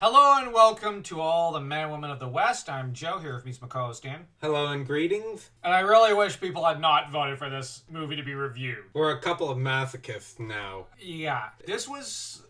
Hello and welcome to all the men and women of the West. I'm Joe here with me, my co-host Dan. Hello and greetings. And I really wish people had not voted for this movie to be reviewed. We're a couple of masochists now. Yeah, this was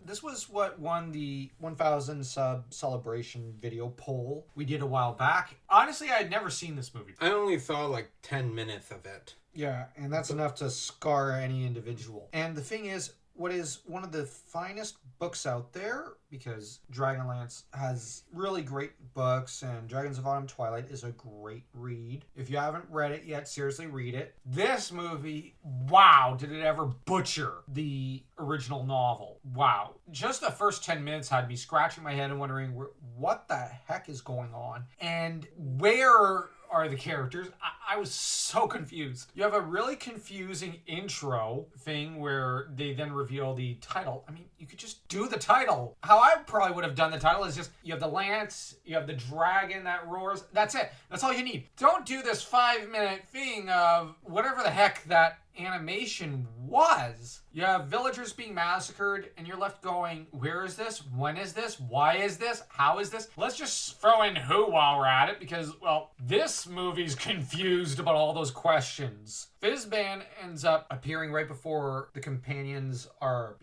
what won the 1,000 sub celebration video poll we did a while back. Honestly, I had never seen this movie. I only saw like 10 minutes of it. Yeah, and that's enough to scar any individual. And the thing is, what is one of the finest books out there, because Dragonlance has really great books, and Dragons of Autumn Twilight is a great read. If you haven't read it yet, seriously read it. This movie, wow, did it ever butcher the original novel. Wow. Just the first 10 minutes had me scratching my head and wondering what the heck is going on, and where are the characters. I was so confused. You have a really confusing intro thing where they then reveal the title. I mean, you could just do the title. How I probably would have done the title is just, you have the lance, you have the dragon that roars. That's it. That's all you need. Don't do this 5-minute thing of whatever the heck that animation was. You have villagers being massacred and you're left going, where is this? When is this? Why is this? How is this? Let's just throw in who while we're at it, because, well, this movie's confused about all those questions. Fizban ends up appearing right before the companions are,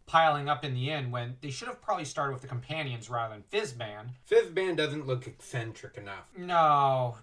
piling up in the end, when they should have probably started with the companions rather than Fizban. Fizban doesn't look eccentric enough. No,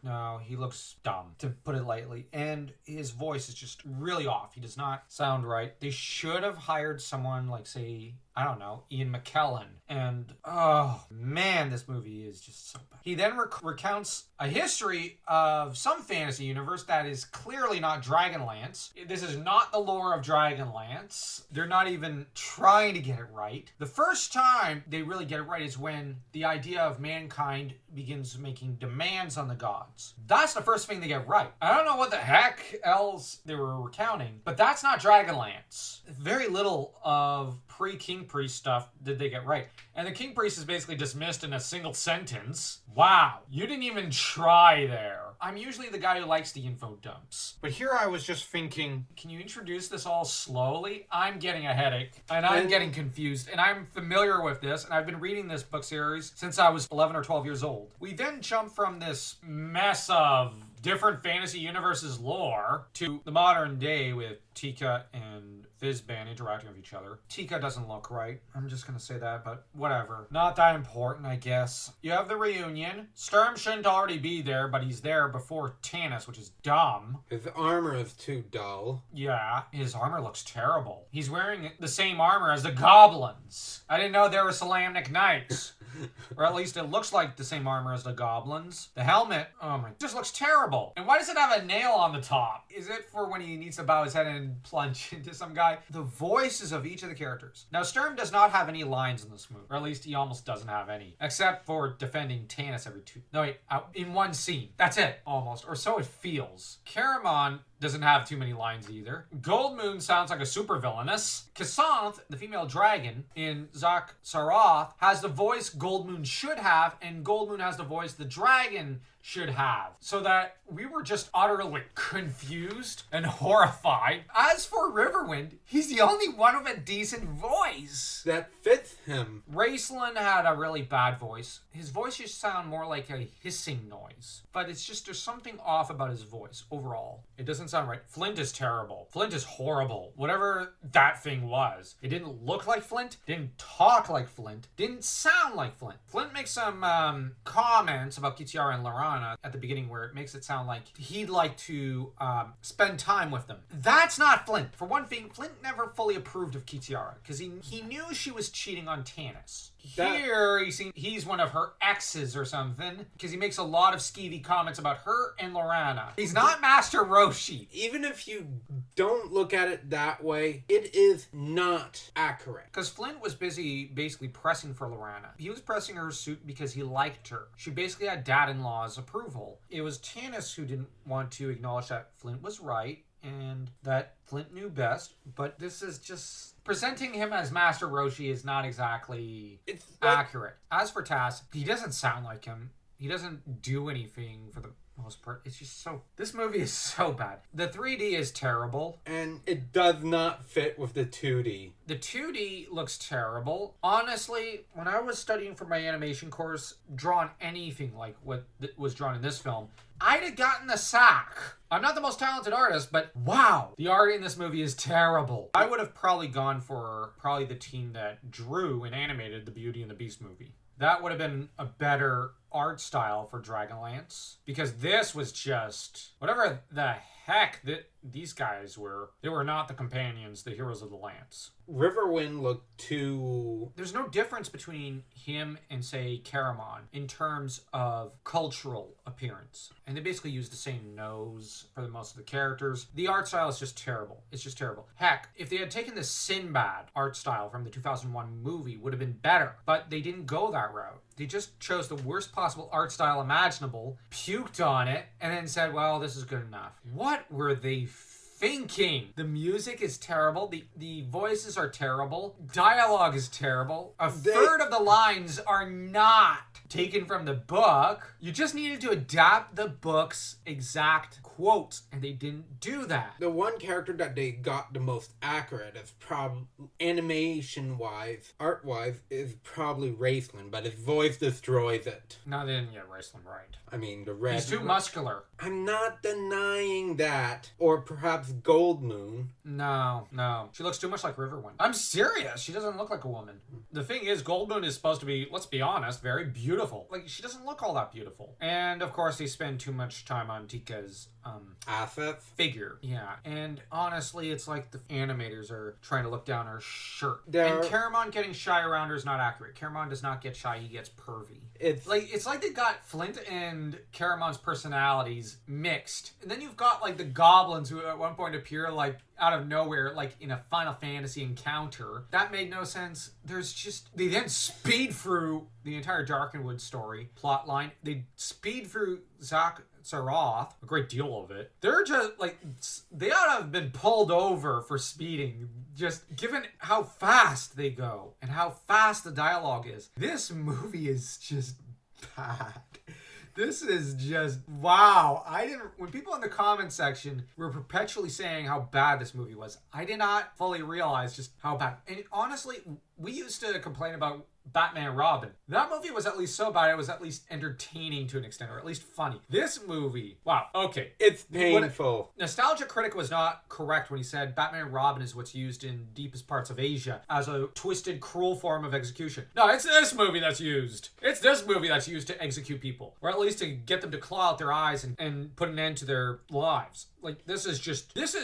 he looks dumb, to put it lightly. And his voice is just really off. He does not sound right. They should have hired someone like, say, I don't know, Ian McKellen. And, oh, man, this movie is just so bad. He then recounts a history of some fantasy universe that is clearly not Dragonlance. This is not the lore of Dragonlance. They're not even trying to get it right. The first time they really get it right is when the idea of mankind begins making demands on the gods. That's the first thing they get right. I don't know what the heck else they were recounting, but that's not Dragonlance. Very little of pre-King Priest stuff did they get right. And the King Priest is basically dismissed in a single sentence. Wow, you didn't even try there. I'm usually the guy who likes the info dumps, but here I was just thinking, can you introduce this all slowly? I'm getting a headache, and I'm getting confused, and I'm familiar with this, and I've been reading this book series since I was 11 or 12 years old. We then jump from this mess of different fantasy universes lore to the modern day with Tika and Fizban interacting with each other. Tika doesn't look right. I'm just gonna say that, but whatever. Not that important, I guess. You have the reunion. Sturm shouldn't already be there, but he's there before Tanis, which is dumb. His armor is too dull. Yeah, his armor looks terrible. He's wearing the same armor as the goblins. I didn't know they were Salamnic Knights. Or at least it looks like the same armor as the goblins. The helmet, oh my, just looks terrible. And why does it have a nail on the top? Is it for when he needs to bow his head and plunge into some guy? The voices of each of the characters. Now, Sturm does not have any lines in this movie. Or at least he almost doesn't have any. Except for defending Tanis in one scene. That's it, almost. Or so it feels. Caramon doesn't have too many lines either. Goldmoon sounds like a supervillainess. Kassanth, the female dragon in Zak Saroth, has the voice Goldmoon should have, and Goldmoon has the voice the dragon should have. So that we were just utterly confused and horrified. As for Riverwind, he's the only one with a decent voice that fits him. Raceland had a really bad voice. His voice just sounded more like a hissing noise. But it's just, there's something off about his voice overall. It doesn't sound right. Flint is terrible. Flint is horrible. Whatever that thing was. It didn't look like Flint, didn't talk like Flint, didn't sound like Flint. Flint makes some comments about Kitiara and Lorana at the beginning where it makes it sound like he'd like to spend time with them. That's not Flint. For one thing, Flint never fully approved of Kitiara because he knew she was cheating on Tanis. Here, he's one of her exes or something, because he makes a lot of skeevy comments about her and Lorana. He's not Master Roshi. Even if you don't look at it that way, it is not accurate. Because Flint was busy basically pressing for Lorana. He was pressing her suit because he liked her. She basically had dad-in-law's approval. It was Tanis who didn't want to acknowledge that Flint was right, and that Flint knew best, but this is just... Presenting him as Master Roshi is not exactly accurate. As for Tass, he doesn't sound like him. He doesn't do anything for the most part. It's just so... This movie is so bad. The 3D is terrible. And it does not fit with the 2D. The 2D looks terrible. Honestly, when I was studying for my animation course, drawing anything like what was drawn in this film, I'd have gotten the sack. I'm not the most talented artist, but wow, the art in this movie is terrible. I would have probably gone for the team that drew and animated the Beauty and the Beast movie. That would have been a better art style for Dragonlance, because this was just whatever the heck that these guys were. They were not the companions, the heroes of the Lance. Riverwind looked too... There's no difference between him and, say, Caramon in terms of cultural appearance. And they basically use the same nose for the most of the characters. The art style is just terrible. It's just terrible. Heck, if they had taken the Sinbad art style from the 2001 movie, would have been better. But they didn't go that route. They just chose the worst possible art style imaginable, puked on it, and then said, well, this is good enough. What were they thinking? The music is terrible. The voices are terrible. Dialogue is terrible. A third of the lines are not taken from the book. You just needed to adapt the book's exact quotes, and they didn't do that. The one character that they got the most accurate is probably animation-wise, art-wise, is probably Raceland, but his voice destroys it. No, they didn't get Raceland right. I mean, the red... He's too muscular. I'm not denying that. Or perhaps Gold Moon. No. She looks too much like Riverwind. I'm serious. She doesn't look like a woman. The thing is, Gold Moon is supposed to be, let's be honest, very beautiful. Like, she doesn't look all that beautiful. And, of course, they spend too much time on Tika's assets? Figure. Yeah. And honestly, it's like the animators are trying to look down her shirt. They're... And Caramon getting shy around her is not accurate. Caramon does not get shy. He gets pervy. It's like they got Flint and Caramon's personalities mixed. And then you've got like the goblins who at one point appear like out of nowhere, like in a Final Fantasy encounter. That made no sense. They then speed through the entire Darkenwood story plot line. They speed through Zaroth, a great deal of it. They're just like, they ought to have been pulled over for speeding, just given how fast they go and how fast the dialogue is. This movie is just bad. This is just, wow. When people in the comment section were perpetually saying how bad this movie was, I did not fully realize just how bad. And honestly, we used to complain about Batman and Robin. That movie was at least so bad it was at least entertaining to an extent, or at least funny. This movie, wow, okay. It's painful. Nostalgia Critic was not correct when he said Batman and Robin is what's used in deepest parts of Asia as a twisted, cruel form of execution. No, it's this movie that's used. It's this movie that's used to execute people, or at least to get them to claw out their eyes and put an end to their lives. Like, this is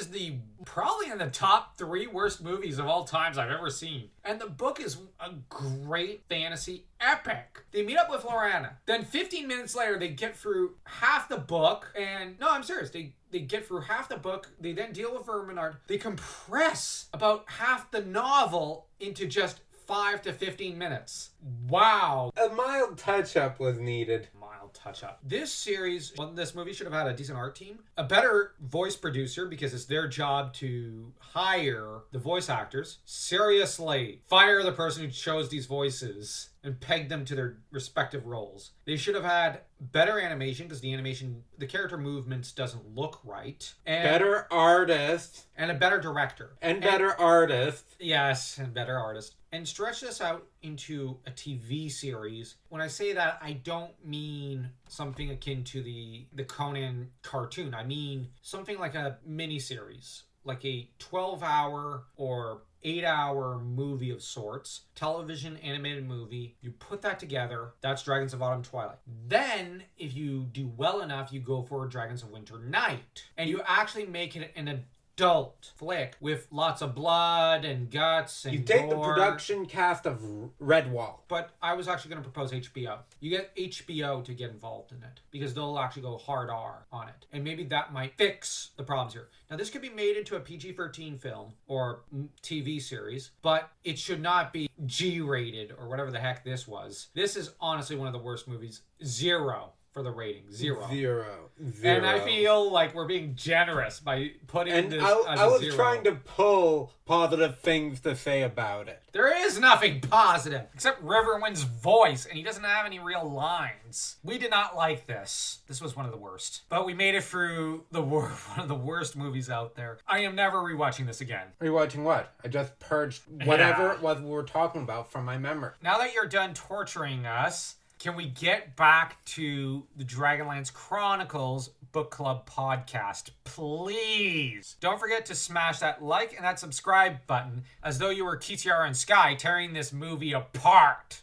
the probably in the top 3 worst movies of all times I've ever seen. And the book is a great fantasy epic. They meet up with Lorana. Then 15 minutes later, they get through half the book. And no, I'm serious. They get through half the book. They then deal with Verminard. They compress about half the novel into just 5 to 15 minutes. Wow. A mild touch-up was needed. Touch-up. This movie should have had a decent art team, a better voice producer, because it's their job to hire the voice actors. Seriously, fire the person who chose these voices and peg them to their respective roles. They should have had better animation, because the character movements doesn't look right. And better artist. And a better director. And better artist. Yes, and better artist. And stretch this out into a TV series. When I say that, I don't mean something akin to the Conan cartoon. I mean something like a miniseries, like a 12-hour or 8-hour movie of sorts, television animated movie. You put that together, that's Dragons of Autumn Twilight. Then, if you do well enough, you go for Dragons of Winter Night, and you actually make it an adult flick with lots of blood and guts and you take gore. The production cast of Redwall. But I was actually going to propose HBO. You get HBO to get involved in it, because they'll actually go hard R on it. And maybe that might fix the problems here. Now, this could be made into a PG-13 film or TV series, but it should not be G-rated or whatever the heck this was. This is honestly one of the worst movies. 0 for the rating. 0. Zero. And I feel like we're being generous by putting this as I was 0. trying to pull positive things to say about it. There is nothing positive except Riverwind's voice, and he doesn't have any real lines. We did not like this. This was one of the worst. But we made it through one of the worst movies out there. I am never rewatching this again. Rewatching what? I just purged whatever it was we were talking about from my memory. Now that you're done torturing us, can we get back to the Dragonlance Chronicles Book Club podcast, please? Don't forget to smash that like and that subscribe button as though you were TTR and Sky tearing this movie apart.